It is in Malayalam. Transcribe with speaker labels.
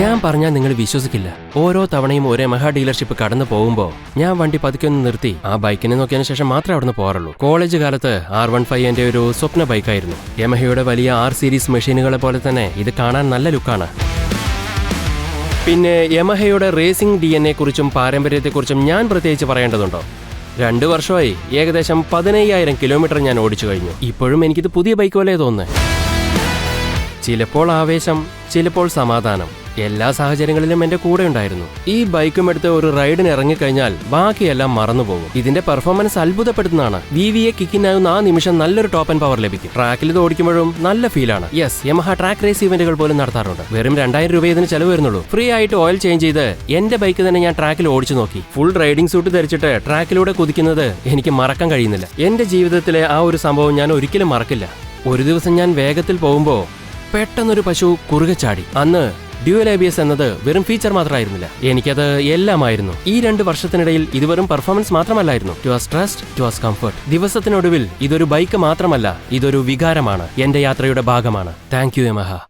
Speaker 1: ഞാൻ പറഞ്ഞാൽ നിങ്ങൾ വിശ്വസിക്കില്ല. ഓരോ തവണയും ഒരു യമഹ ഡീലർഷിപ്പ് കടന്നു പോകുമ്പോൾ ഞാൻ വണ്ടി പതുക്കെ ഒന്ന് നിർത്തി ആ ബൈക്കിനെ നോക്കിയതിനു ശേഷം മാത്രമേ അവിടുന്ന് പോകാറുള്ളൂ. കോളേജ് കാലത്ത് R15 എന്റെ ഒരു സ്വപ്ന ബൈക്കായിരുന്നു. യമഹയുടെ വലിയ R സീരീസ് മെഷീനുകളെ പോലെ തന്നെ ഇത് കാണാൻ നല്ല ലുക്കാണ്. പിന്നെ യമഹയുടെ റേസിംഗ് DNA കുറിച്ചും പാരമ്പര്യത്തെക്കുറിച്ചും ഞാൻ പ്രത്യേകിച്ച് പറയേണ്ടതുണ്ടോ? 2 വർഷമായി ഏകദേശം 15,000 കിലോമീറ്റർ ഞാൻ ഓടിച്ചു കഴിഞ്ഞു. ഇപ്പോഴും എനിക്കിത് പുതിയ ബൈക്ക് പോലെ തോന്നുന്നത്. ചിലപ്പോൾ ആവേശം, ചിലപ്പോൾ സമാധാനം. എല്ലാ സാഹചര്യങ്ങളിലും എന്റെ കൂടെ ഉണ്ടായിരുന്നു. ഈ ബൈക്കും എടുത്ത് ഒരു റൈഡിന് ഇറങ്ങിക്കഴിഞ്ഞാൽ ബാക്കിയെല്ലാം മറന്നുപോകും. ഇതിന്റെ പെർഫോമൻസ് അത്ഭുതപ്പെടുന്നതാണ്. VVA കിക്കിനാകുന്ന ആ നിമിഷം നല്ലൊരു ടോപ്പ് ആൻഡ് പവർ ലഭിക്കും. ട്രാക്കിൽ ഇത് ഓടിക്കുമ്പോഴും നല്ല ഫീലാണ്. യെസ്, യമഹ ട്രാക്ക് റേസ് ഇവന്റുകൾ പോലും നടത്താറുണ്ട്. വെറും 2000 രൂപ ഇതിന് ചെലവ് വരുന്നുള്ളൂ. ഫ്രീ ആയിട്ട് ഓയിൽ ചേഞ്ച് ചെയ്ത് എന്റെ ബൈക്ക് തന്നെ ഞാൻ ട്രാക്കിൽ ഓടിച്ചു നോക്കി. ഫുൾ റൈഡിംഗ് സൂട്ട് ധരിച്ചിട്ട് ട്രാക്കിലൂടെ കുതിക്കുന്നത് എനിക്ക് മറക്കാൻ കഴിയുന്നില്ല. എന്റെ ജീവിതത്തിലെ ആ ഒരു സംഭവം ഞാൻ ഒരിക്കലും മറക്കില്ല. ഒരു ദിവസം ഞാൻ വേഗത്തിൽ പോകുമ്പോ പെട്ടെന്നൊരു പശു കുറുകെ ചാടി. അന്ന് ഡ്യുവൽ ABS എന്നത് വെറും ഫീച്ചർ മാത്രമായിരുന്നില്ല, എനിക്കത് എല്ലാമായിരുന്നു. ഈ 2 വർഷത്തിനിടയിൽ ഇത് വെറും പെർഫോമൻസ് മാത്രമല്ലായിരുന്നു. To was trust, to was comfort. ദിവസത്തിനൊടുവിൽ ഇതൊരു ബൈക്ക് മാത്രമല്ല, ഇതൊരു വികാരമാണ്. എന്റെ യാത്രയുടെ ഭാഗമാണ്. Thank you Yamaha.